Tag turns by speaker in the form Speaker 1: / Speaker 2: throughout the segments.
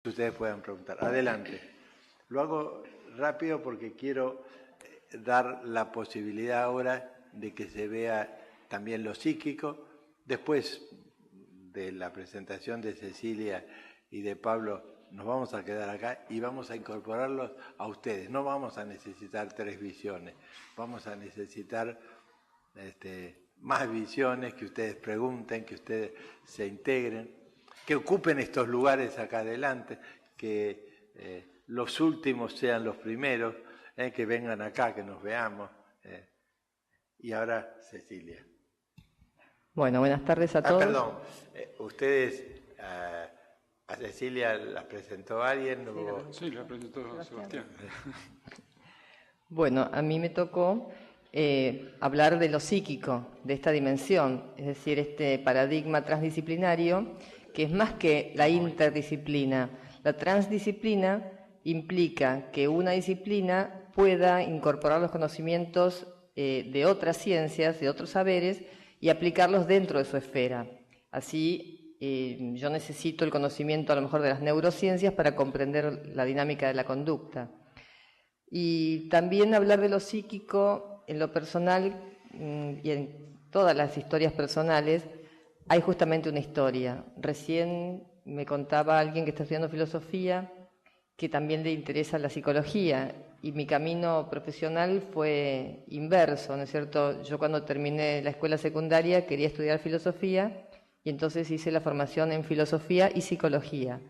Speaker 1: Ustedes puedan preguntar. Adelante. Lo hago rápido porque quiero dar la posibilidad ahora de que se vea también lo psíquico. Después de la presentación de Cecilia y de Pablo, nos vamos a quedar acá y vamos a incorporarlos a ustedes. No vamos a necesitar 3 visiones, vamos a necesitar más visiones, que ustedes pregunten, que ustedes se integren, que ocupen estos lugares acá adelante, que los últimos sean los primeros, que vengan acá, que nos veamos. Y ahora Cecilia.
Speaker 2: Bueno, buenas tardes a todos.
Speaker 1: Perdón, ustedes, a Cecilia la presentó alguien.
Speaker 3: Sí, la presentó Sebastián.
Speaker 2: Bueno, a mí me tocó hablar de lo psíquico, de esta dimensión, es decir, este paradigma transdisciplinario, que es más que la interdisciplina. La transdisciplina implica que una disciplina pueda incorporar los conocimientos de otras ciencias, de otros saberes, y aplicarlos dentro de su esfera. Así, yo necesito el conocimiento a lo mejor de las neurociencias para comprender la dinámica de la conducta. Y también hablar de lo psíquico en lo personal y en todas las historias personales hay justamente una historia. Recién me contaba alguien que está estudiando filosofía que también le interesa la psicología, y mi camino profesional fue inverso, ¿no es cierto? Yo cuando terminé la escuela secundaria quería estudiar filosofía y entonces hice la formación en filosofía y psicología.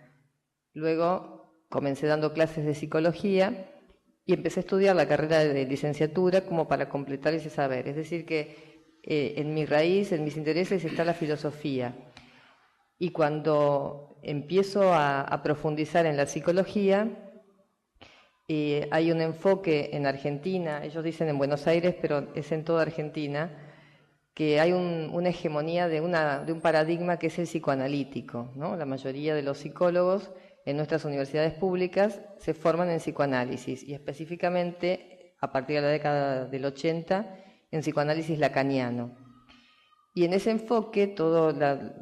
Speaker 2: Luego comencé dando clases de psicología y empecé a estudiar la carrera de licenciatura como para completar ese saber. Es decir que en mi raíz, en mis intereses está la filosofía. Y cuando empiezo a profundizar en la psicología, hay un enfoque en Argentina, ellos dicen en Buenos Aires, pero es en toda Argentina, que hay una hegemonía de un paradigma que es el psicoanalítico, ¿no? La mayoría de los psicólogos en nuestras universidades públicas se forman en psicoanálisis, y específicamente a partir de la década del 80 en psicoanálisis lacaniano. Y en ese enfoque, toda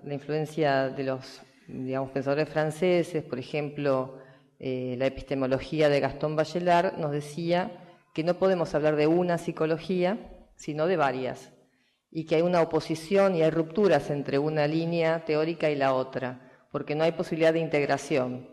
Speaker 2: la influencia de los, digamos, pensadores franceses, por ejemplo, la epistemología de Gastón Bachelard, nos decía que no podemos hablar de una psicología, sino de varias, y que hay una oposición y hay rupturas entre una línea teórica y la otra, porque no hay posibilidad de integración.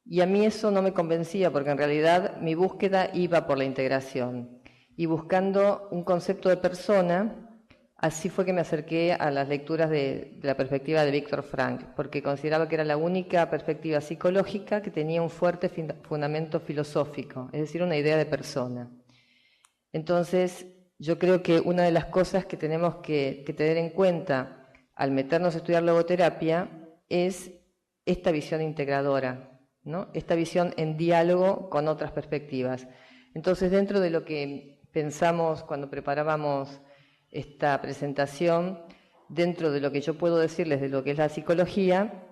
Speaker 2: Y a mí eso no me convencía, porque en realidad mi búsqueda iba por la integración, y buscando un concepto de persona. Así fue que me acerqué a las lecturas de la perspectiva de Viktor Frankl, porque consideraba que era la única perspectiva psicológica que tenía un fuerte fundamento filosófico, es decir, una idea de persona. Entonces, yo creo que una de las cosas que tenemos que tener en cuenta al meternos a estudiar logoterapia es esta visión integradora, ¿no? Esta visión en diálogo con otras perspectivas. Entonces, dentro de lo que pensamos cuando preparábamos esta presentación, dentro de lo que yo puedo decirles de lo que es la psicología,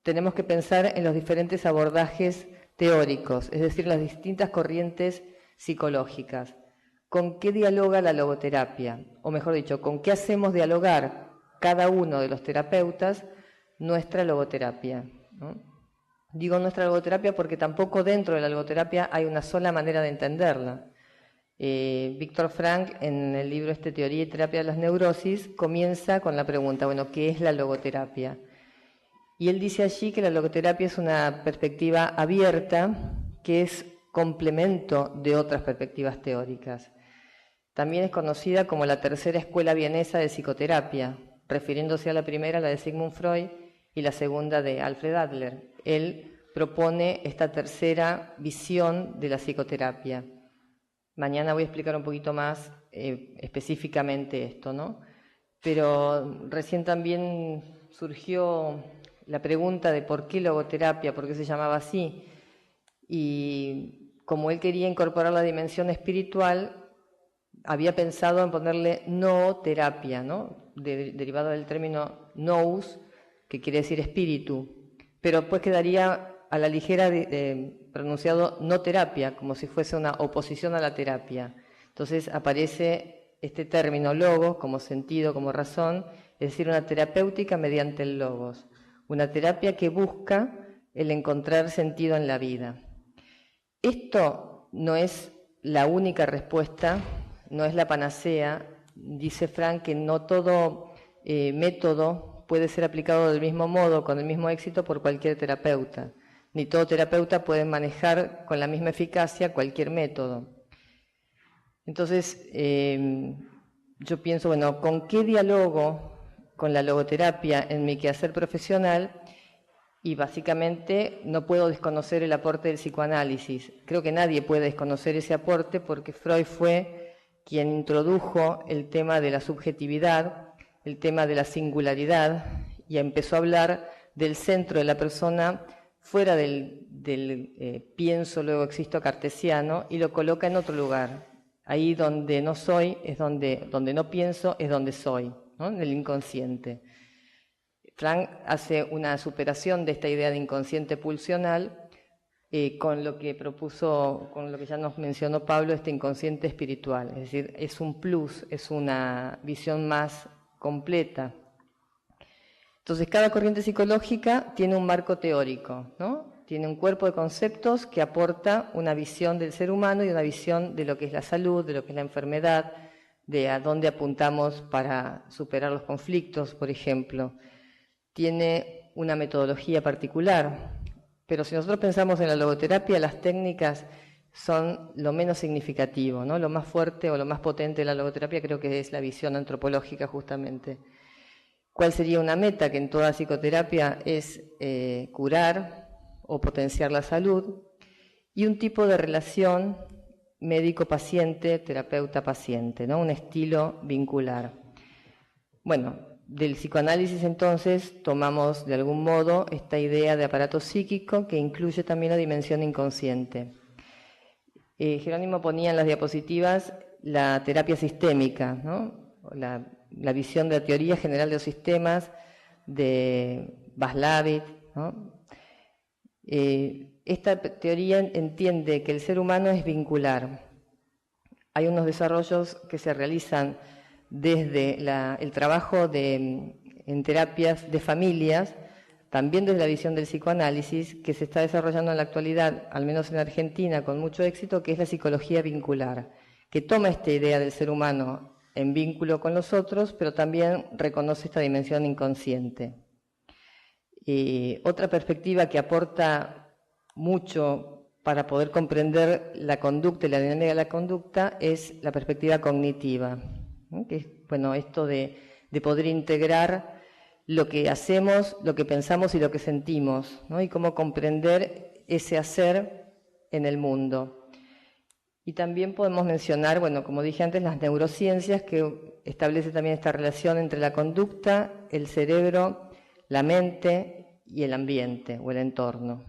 Speaker 2: tenemos que pensar en los diferentes abordajes teóricos, es decir, las distintas corrientes psicológicas. ¿Con qué dialoga la logoterapia? O mejor dicho, ¿con qué hacemos dialogar cada uno de los terapeutas nuestra logoterapia, ¿no? Digo nuestra logoterapia porque tampoco dentro de la logoterapia hay una sola manera de entenderla. Viktor Frankl, en el libro Teoría y Terapia de las Neurosis, comienza con la pregunta, bueno, ¿qué es la logoterapia? Y él dice allí que la logoterapia es una perspectiva abierta que es complemento de otras perspectivas teóricas. También es conocida como la tercera escuela vienesa de psicoterapia, refiriéndose a la primera, la de Sigmund Freud, y la segunda de Alfred Adler. Él propone esta tercera visión de la psicoterapia. Mañana voy a explicar un poquito más específicamente esto, ¿no? Pero recién también surgió la pregunta de por qué logoterapia, por qué se llamaba así. Y como él quería incorporar la dimensión espiritual, había pensado en ponerle nooterapia, ¿no? Derivado del término nous, que quiere decir espíritu. Pero después quedaría a la ligera pronunciado no terapia, como si fuese una oposición a la terapia. Entonces aparece este término logos como sentido, como razón, es decir, una terapéutica mediante el logos. Una terapia que busca el encontrar sentido en la vida. Esto no es la única respuesta, no es la panacea. Dice Frank que no todo método puede ser aplicado del mismo modo, con el mismo éxito, por cualquier terapeuta. Ni todo terapeuta puede manejar con la misma eficacia cualquier método. Entonces, yo pienso, bueno, ¿con qué dialogo con la logoterapia en mi quehacer profesional? Y básicamente no puedo desconocer el aporte del psicoanálisis. Creo que nadie puede desconocer ese aporte porque Freud fue quien introdujo el tema de la subjetividad, el tema de la singularidad, y empezó a hablar del centro de la persona fuera del pienso, luego existo cartesiano, y lo coloca en otro lugar. Ahí donde no soy es donde no pienso es donde soy, ¿no? En el inconsciente. Frank hace una superación de esta idea de inconsciente pulsional con lo que propuso, con lo que ya nos mencionó Pablo, este inconsciente espiritual. Es decir, es un plus, es una visión más completa. Entonces, cada corriente psicológica tiene un marco teórico, ¿no? Tiene un cuerpo de conceptos que aporta una visión del ser humano y una visión de lo que es la salud, de lo que es la enfermedad, de a dónde apuntamos para superar los conflictos, por ejemplo. Tiene una metodología particular, pero si nosotros pensamos en la logoterapia, las técnicas son lo menos significativo, ¿no? Lo más fuerte o lo más potente de la logoterapia creo que es la visión antropológica justamente. ¿Cuál sería una meta? Que en toda psicoterapia es curar o potenciar la salud, y un tipo de relación médico-paciente, terapeuta-paciente, ¿no? Un estilo vincular. Bueno, del psicoanálisis entonces tomamos de algún modo esta idea de aparato psíquico que incluye también la dimensión inconsciente. Jerónimo ponía en las diapositivas la terapia sistémica, ¿no? La visión de la teoría general de los sistemas de Václavic, ¿no? Esta teoría entiende que el ser humano es vincular. Hay unos desarrollos que se realizan desde el trabajo en terapias de familias, también desde la visión del psicoanálisis, que se está desarrollando en la actualidad, al menos en Argentina, con mucho éxito, que es la psicología vincular, que toma esta idea del ser humano en vínculo con los otros, pero también reconoce esta dimensión inconsciente. Otra perspectiva que aporta mucho para poder comprender la conducta y la dinámica de la conducta es la perspectiva cognitiva, ¿no? Que es, bueno, esto de poder integrar lo que hacemos, lo que pensamos y lo que sentimos, ¿no? Y cómo comprender ese hacer en el mundo. Y también podemos mencionar, bueno, como dije antes, las neurociencias, que establece también esta relación entre la conducta, el cerebro, la mente y el ambiente o el entorno.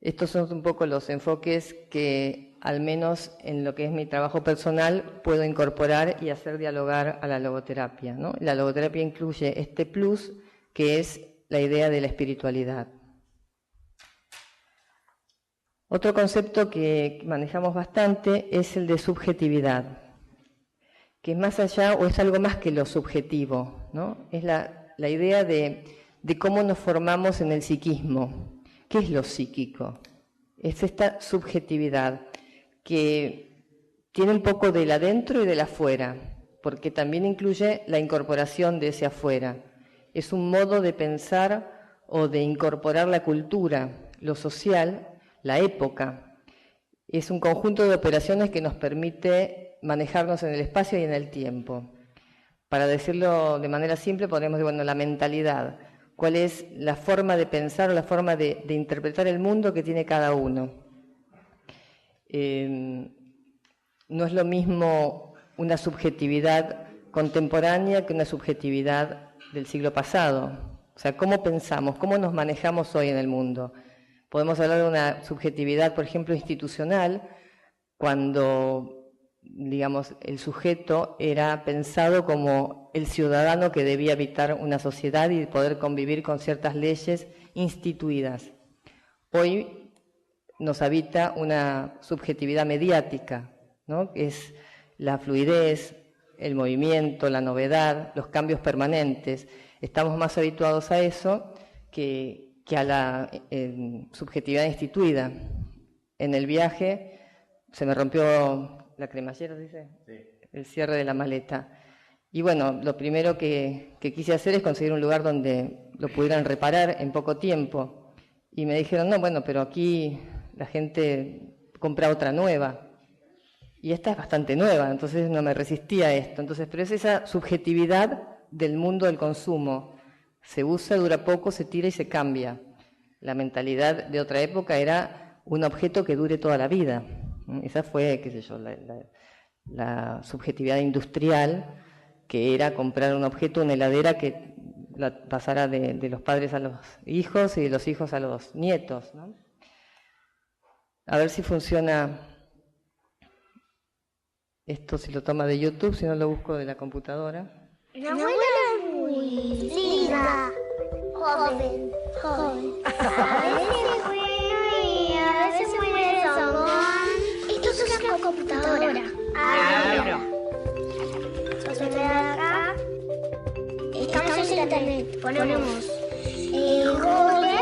Speaker 2: Estos son un poco los enfoques que, al menos en lo que es mi trabajo personal, puedo incorporar y hacer dialogar a la logoterapia, ¿no? La logoterapia incluye este plus que es la idea de la espiritualidad. Otro concepto que manejamos bastante es el de subjetividad, que es más allá o es algo más que lo subjetivo, ¿no? Es la idea de cómo nos formamos en el psiquismo. ¿Qué es lo psíquico? Es esta subjetividad que tiene un poco del adentro y del afuera, porque también incluye la incorporación de ese afuera. Es un modo de pensar o de incorporar la cultura, lo social, la época. Es un conjunto de operaciones que nos permite manejarnos en el espacio y en el tiempo. Para decirlo de manera simple, podríamos decir, bueno, la mentalidad. ¿Cuál es la forma de pensar o la forma de interpretar el mundo que tiene cada uno? No es lo mismo una subjetividad contemporánea que una subjetividad del siglo pasado. O sea, ¿cómo pensamos? ¿Cómo nos manejamos hoy en el mundo? Podemos hablar de una subjetividad, por ejemplo, institucional, cuando, digamos, el sujeto era pensado como el ciudadano que debía habitar una sociedad y poder convivir con ciertas leyes instituidas. Hoy nos habita una subjetividad mediática, ¿no? Que es la fluidez, el movimiento, la novedad, los cambios permanentes. Estamos más habituados a eso que que a la subjetividad instituida. En el viaje se me rompió la cremallera, ¿dice? Sí. El cierre de la maleta. Y bueno, lo primero que quise hacer es conseguir un lugar donde lo pudieran reparar en poco tiempo. Y me dijeron, no, bueno, pero aquí la gente compra otra nueva. Y esta es bastante nueva, entonces no me resistía a esto. Entonces, pero es esa subjetividad del mundo del consumo. Se usa, dura poco, se tira y se cambia. La mentalidad de otra época era un objeto que dure toda la vida. Esa fue, qué sé yo, la subjetividad industrial, que era comprar un objeto, una heladera que la pasara de los padres a los hijos y de los hijos a los nietos, ¿no? A ver si funciona esto, si lo toma de YouTube, si no lo busco de la computadora.
Speaker 4: Mi abuela es muy linda, joven. A veces buena y a veces muy rezongón. Esto es una computadora. Ahora. Yo se ve acá. Estamos en internet. Ponemos Google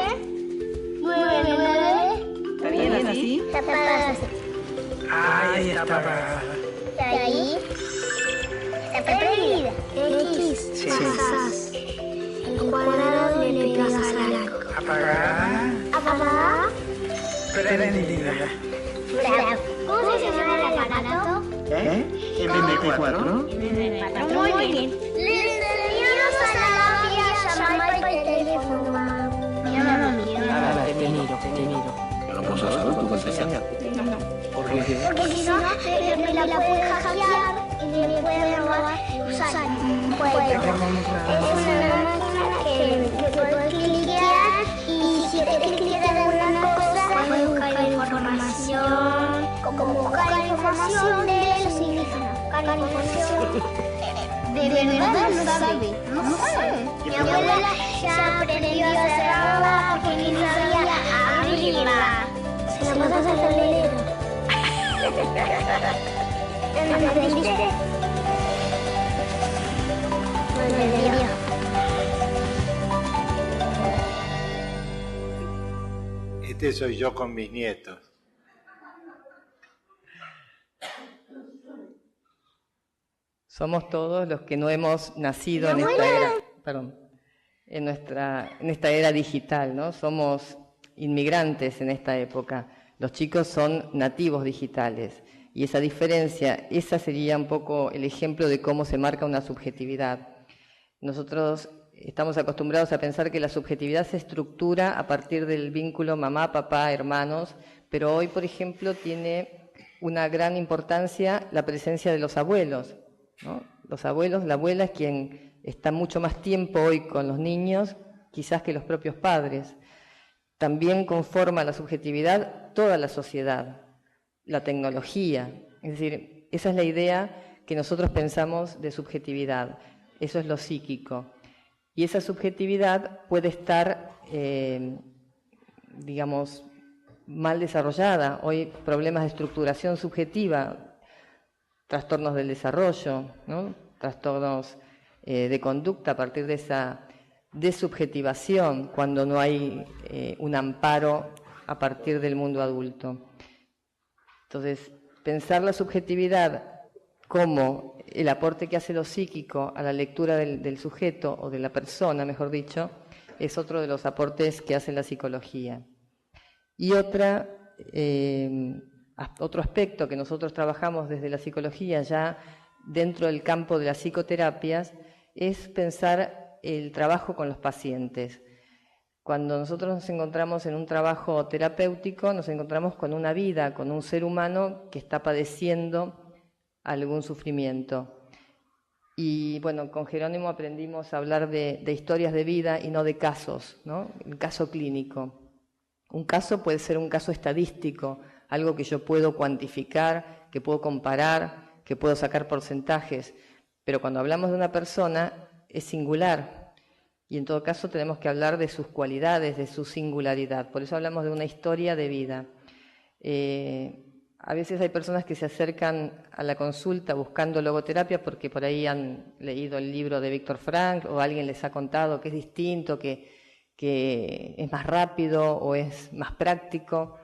Speaker 4: 99.
Speaker 2: ¿Está bien así?
Speaker 4: Está apagada.
Speaker 5: Ahí está apagada.
Speaker 4: Y ahí está prendida. X.
Speaker 5: Sí.
Speaker 4: Pasas el cuadrado y le pegas a la
Speaker 5: Apagada.
Speaker 4: apagada.
Speaker 5: Prendida.
Speaker 4: ¿Cómo se llama el aparato?
Speaker 5: MP4.
Speaker 4: Muy bien. Le enseñamos a la novia a llamar por teléfono.
Speaker 2: Te miro.
Speaker 6: ¿No puedo saber tu contraseña?
Speaker 4: Porque si no, me la puede hackear y me puede robar usar un juego. Es una máquina que puedes cliquear y si te cliqueas en alguna cosa, puedes buscar información, como buscar información de los indígenas, buscar información. De verdad no sabe. Mi abuela ya aprendió a cerrarla porque no sabía abrirla. Se la pasa al tablero. ¿Entendiste?
Speaker 1: Este soy yo con mis nietos.
Speaker 2: Somos todos los que no hemos nacido en esta era, en esta era digital, ¿no? Somos inmigrantes en esta época. Los chicos son nativos digitales y esa diferencia, esa sería un poco el ejemplo de cómo se marca una subjetividad. Nosotros estamos acostumbrados a pensar que la subjetividad se estructura a partir del vínculo mamá, papá, hermanos, pero hoy, por ejemplo, tiene una gran importancia la presencia de los abuelos, ¿no? Los abuelos, la abuela es quien está mucho más tiempo hoy con los niños, quizás que los propios padres. También conforma la subjetividad toda la sociedad, la tecnología. Es decir, esa es la idea que nosotros pensamos de subjetividad. Eso es lo psíquico. Y esa subjetividad puede estar, digamos, mal desarrollada. Hoy problemas de estructuración subjetiva, trastornos del desarrollo, ¿no? Trastornos de conducta a partir de esa desubjetivación, cuando no hay un amparo a partir del mundo adulto. Entonces, pensar la subjetividad como el aporte que hace lo psíquico a la lectura del sujeto, o de la persona, mejor dicho, es otro de los aportes que hace la psicología. Y otro aspecto que nosotros trabajamos desde la psicología, ya dentro del campo de las psicoterapias, es pensar el trabajo con los pacientes. Cuando nosotros nos encontramos en un trabajo terapéutico, nos encontramos con una vida, con un ser humano que está padeciendo algún sufrimiento. Y bueno, con Jerónimo aprendimos a hablar de historias de vida y no de casos, ¿no? El caso clínico. Un caso puede ser un caso estadístico, algo que yo puedo cuantificar, que puedo comparar, que puedo sacar porcentajes. Pero cuando hablamos de una persona, es singular, y en todo caso tenemos que hablar de sus cualidades, de su singularidad. Por eso hablamos de una historia de vida. A veces hay personas que se acercan a la consulta buscando logoterapia porque por ahí han leído el libro de Víctor Frank o alguien les ha contado que es distinto, que que es más rápido o es más práctico.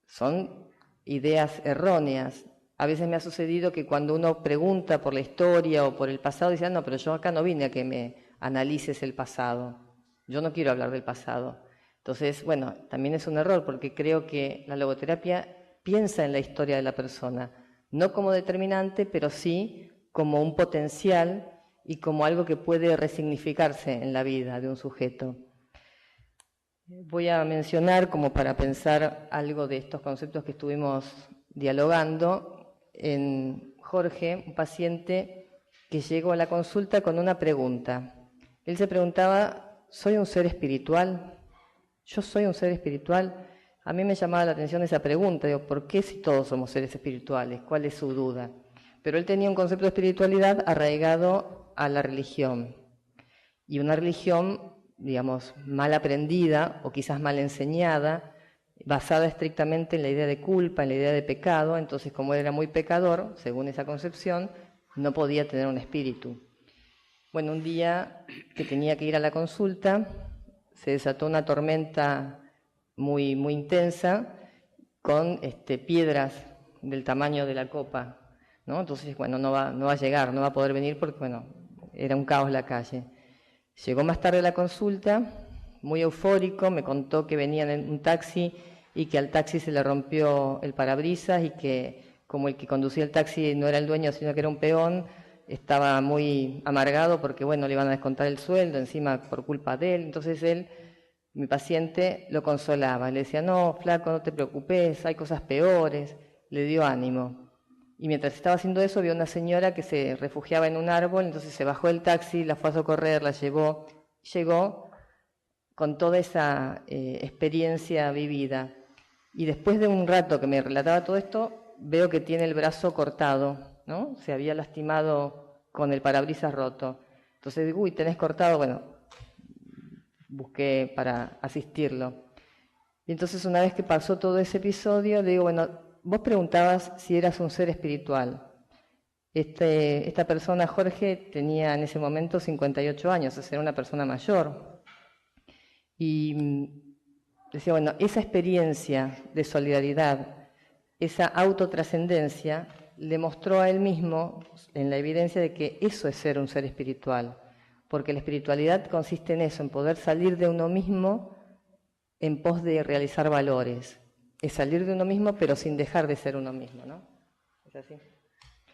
Speaker 2: Son ideas erróneas. A veces me ha sucedido que cuando uno pregunta por la historia o por el pasado, dice, no, pero yo acá no vine a que me analices el pasado. Yo no quiero hablar del pasado. Entonces, bueno, también es un error porque creo que la logoterapia piensa en la historia de la persona, no como determinante, pero sí como un potencial y como algo que puede resignificarse en la vida de un sujeto. Voy a mencionar, como para pensar algo de estos conceptos que estuvimos dialogando, en Jorge, un paciente que llegó a la consulta con una pregunta. Él se preguntaba, ¿soy un ser espiritual? ¿Yo soy un ser espiritual? A mí me llamaba la atención esa pregunta, digo, ¿por qué si todos somos seres espirituales? ¿Cuál es su duda? Pero él tenía un concepto de espiritualidad arraigado a la religión. Y una religión, digamos, mal aprendida o quizás mal enseñada, basada estrictamente en la idea de culpa, en la idea de pecado. Entonces, como él era muy pecador, según esa concepción, no podía tener un espíritu. Bueno, un día que tenía que ir a la consulta, se desató una tormenta muy, muy intensa con piedras del tamaño de la copa, ¿no? Entonces, bueno, no va a llegar, no va a poder venir porque, bueno, era un caos la calle. Llegó más tarde a la consulta, muy eufórico, me contó que venía en un taxi y que al taxi se le rompió el parabrisas y que como el que conducía el taxi no era el dueño sino que era un peón, estaba muy amargado porque, bueno, le iban a descontar el sueldo encima por culpa de él. Entonces él, mi paciente, lo consolaba, le decía, no, flaco, no te preocupes, hay cosas peores, le dio ánimo. Y mientras estaba haciendo eso, vio una señora que se refugiaba en un árbol, entonces se bajó del taxi, la fue a socorrer, la llevó, llegó con toda esa experiencia vivida. Y después de un rato que me relataba todo esto, veo que tiene el brazo cortado, ¿no? Se había lastimado con el parabrisas roto. Entonces digo, uy, tenés cortado, bueno, busqué para asistirlo. Y entonces una vez que pasó todo ese episodio, le digo, bueno, vos preguntabas si eras un ser espiritual. Esta persona, Jorge, tenía en ese momento 58 años, o sea, era una persona mayor. Y decía, bueno, esa experiencia de solidaridad, esa autotrascendencia, le mostró a él mismo en la evidencia de que eso es ser un ser espiritual. Porque la espiritualidad consiste en eso, en poder salir de uno mismo en pos de realizar valores. Es salir de uno mismo, pero sin dejar de ser uno mismo, ¿no? ¿Es así?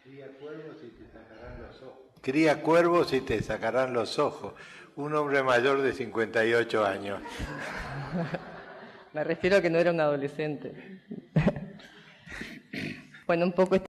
Speaker 1: Cría cuervos y te sacarán los ojos. Cría cuervos y te sacarán los ojos. Un hombre mayor de 58 años.
Speaker 2: Me refiero a que no era un adolescente. Bueno, un poco